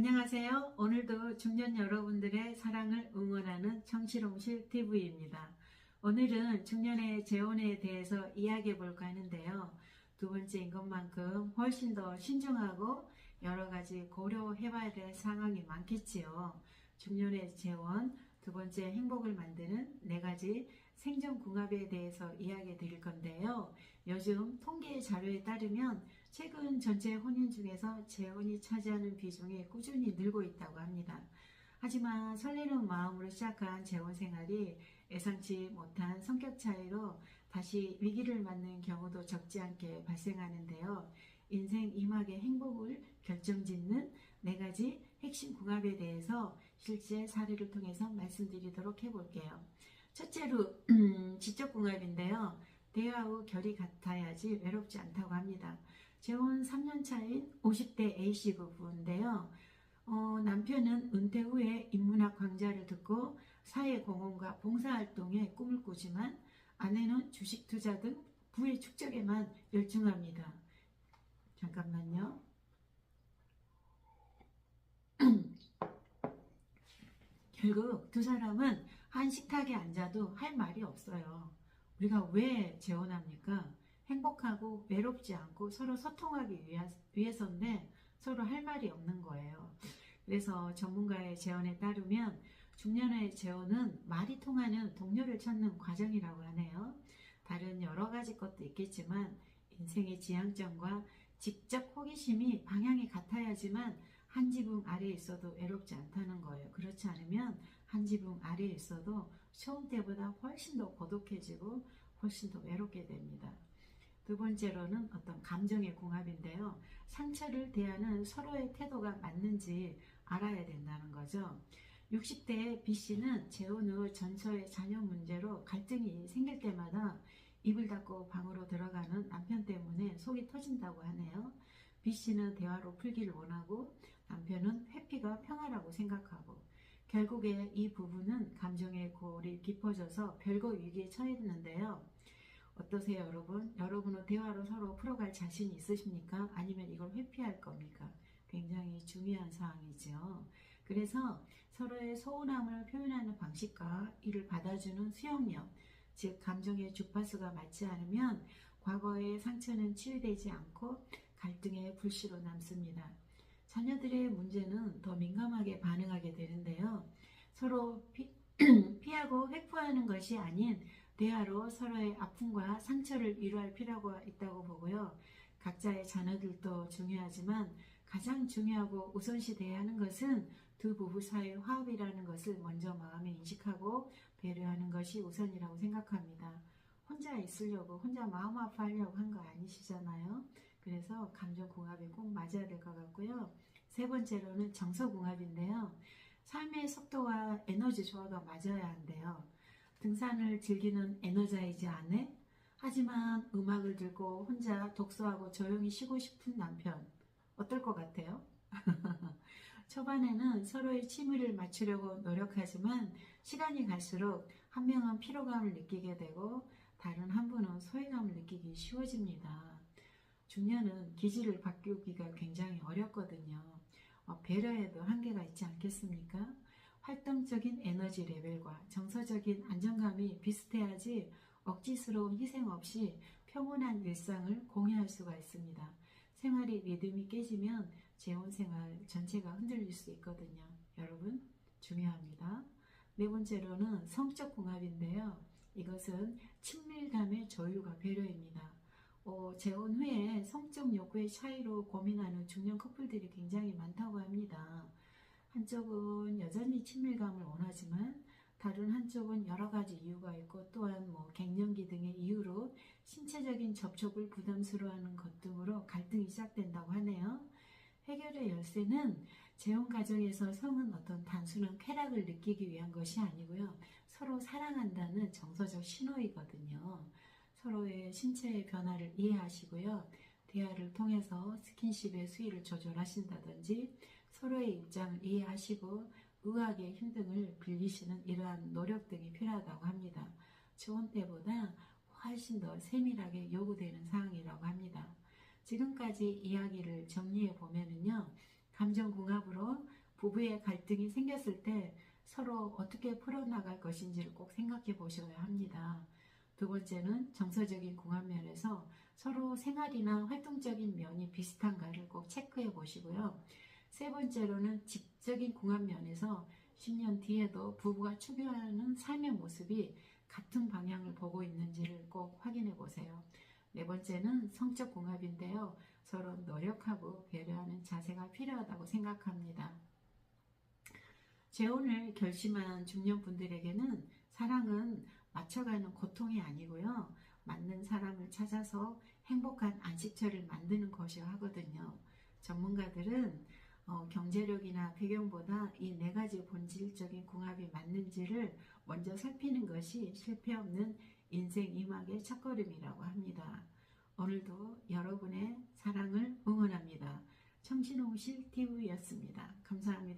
안녕하세요. 오늘도 중년 여러분들의 사랑을 응원하는 청실홍실 TV입니다. 오늘은 중년의 재혼에 대해서 이야기해 볼까 하는데요. 두 번째인 것만큼 훨씬 더 신중하고 여러 가지 고려해 봐야 될 상황이 많겠지요. 중년의 재혼, 두 번째 행복을 만드는 네 가지 생존궁합에 대해서 이야기해 드릴 건데요. 요즘 통계 자료에 따르면 최근 전체 혼인 중에서 재혼이 차지하는 비중이 꾸준히 늘고 있다고 합니다. 하지만 설레는 마음으로 시작한 재혼 생활이 예상치 못한 성격 차이로 다시 위기를 맞는 경우도 적지 않게 발생하는데요. 인생 이막의 행복을 결정짓는 네 가지 핵심 궁합에 대해서 실제 사례를 통해서 말씀드리도록 해볼게요. 첫째로 지적궁합인데요. 대화 후 결이 같아야지 외롭지 않다고 합니다. 재혼 3년 차인 50대 A씨 부부인데요. 남편은 은퇴 후에 인문학 강좌를 듣고 사회공헌과 봉사활동에 꿈을 꾸지만 아내는 주식 투자 등 부의 축적에만 열중합니다. 잠깐만요. 결국 두 사람은 한 식탁에 앉아도 할 말이 없어요. 우리가 왜 재혼합니까? 행복하고 외롭지 않고 서로 소통하기 위해서인데 서로 할 말이 없는 거예요. 그래서 전문가의 재혼에 따르면 중년의 재혼은 말이 통하는 동료를 찾는 과정이라고 하네요. 다른 여러 가지 것도 있겠지만 인생의 지향점과 직접 호기심이 방향이 같아야지만 한 지붕 아래에 있어도 외롭지 않다는 거예요. 그렇지 않으면 한 지붕 아래에 있어도 처음 때보다 훨씬 더 고독해지고 훨씬 더 외롭게 됩니다. 두 번째로는 어떤 감정의 궁합인데요. 상처를 대하는 서로의 태도가 맞는지 알아야 된다는 거죠. 60대 B씨는 재혼 후 전처의 자녀 문제로 갈등이 생길 때마다 입을 닫고 방으로 들어가는 남편 때문에 속이 터진다고 하네요. B씨는 대화로 풀기를 원하고 남편은 회피가 평화라고 생각하고 결국에 이 부부는 감정의 골이 깊어져서 별거 위기에 처했는데요. 어떠세요, 여러분? 여러분은 대화로 서로 풀어갈 자신이 있으십니까? 아니면 이걸 회피할 겁니까? 굉장히 중요한 사항이죠. 그래서 서로의 서운함을 표현하는 방식과 이를 받아주는 수용력, 즉 감정의 주파수가 맞지 않으면 과거의 상처는 치유되지 않고 갈등의 불씨로 남습니다. 자녀들의 문제는 더 민감하게 반응하게 되는데요. 서로 피하고 회피하는 것이 아닌 대화로 서로의 아픔과 상처를 위로할 필요가 있다고 보고요. 각자의 자녀들도 중요하지만 가장 중요하고 우선시 돼야 하는 것은 두 부부 사이의 화합이라는 것을 먼저 마음에 인식하고 배려하는 것이 우선이라고 생각합니다. 혼자 있으려고 혼자 마음 아파하려고 한 거 아니시잖아요. 그래서 감정궁합이 꼭 맞아야 될 것 같고요. 세 번째로는 정서궁합인데요. 삶의 속도와 에너지 조화가 맞아야 한대요. 등산을 즐기는 에너자이즈 아내, 하지만 음악을 들고 혼자 독서하고 조용히 쉬고 싶은 남편, 어떨 것 같아요? 초반에는 서로의 취미를 맞추려고 노력하지만 시간이 갈수록 한 명은 피로감을 느끼게 되고 다른 한 분은 소외감을 느끼기 쉬워집니다. 중년은 기질을 바꾸기가 굉장히 어렵거든요. 배려에도 한계가 있지 않겠습니까? 활동적인 에너지 레벨과 정서적인 안정감이 비슷해야지 억지스러운 희생 없이 평온한 일상을 공유할 수가 있습니다. 생활의 리듬이 깨지면 재혼생활 전체가 흔들릴 수 있거든요. 여러분, 중요합니다. 네 번째로는 성적 궁합인데요. 이것은 친밀감의 조율과 배려입니다. 재혼 후에 성적 욕구의 차이로 고민하는 중년 커플들이 굉장히 많다고 합니다. 한쪽은 여전히 친밀감을 원하지만 다른 한쪽은 여러 가지 이유가 있고 또한 갱년기 등의 이유로 신체적인 접촉을 부담스러워하는 것 등으로 갈등이 시작된다고 하네요. 해결의 열쇠는 재혼 과정에서 성은 어떤 단순한 쾌락을 느끼기 위한 것이 아니고요. 서로 사랑한다는 정서적 신호이거든요. 서로의 신체의 변화를 이해하시고요. 대화를 통해서 스킨십의 수위를 조절하신다든지 서로의 입장을 이해하시고 의학의 힘 등을 빌리시는 이러한 노력 등이 필요하다고 합니다. 재혼 때보다 훨씬 더 세밀하게 요구되는 사항이라고 합니다. 지금까지 이야기를 정리해 보면은요. 감정궁합으로 부부의 갈등이 생겼을 때 서로 어떻게 풀어나갈 것인지를 꼭 생각해 보셔야 합니다. 두 번째는 정서적인 궁합 면에서 서로 생활이나 활동적인 면이 비슷한가를 꼭 체크해 보시고요. 세 번째로는 지적인 궁합 면에서 10년 뒤에도 부부가 추구하는 삶의 모습이 같은 방향을 보고 있는지를 꼭 확인해 보세요. 네 번째는 성적 궁합인데요. 서로 노력하고 배려하는 자세가 필요하다고 생각합니다. 재혼을 결심한 중년분들에게는 사랑은 맞춰가는 고통이 아니고요. 맞는 사람을 찾아서 행복한 안식처를 만드는 것이라 하거든요. 전문가들은 경제력이나 배경보다 이 네 가지 본질적인 궁합이 맞는지를 먼저 살피는 것이 실패 없는 인생 이막의 첫걸음이라고 합니다. 오늘도 여러분의 사랑을 응원합니다. 청신홍실 TV였습니다. 감사합니다.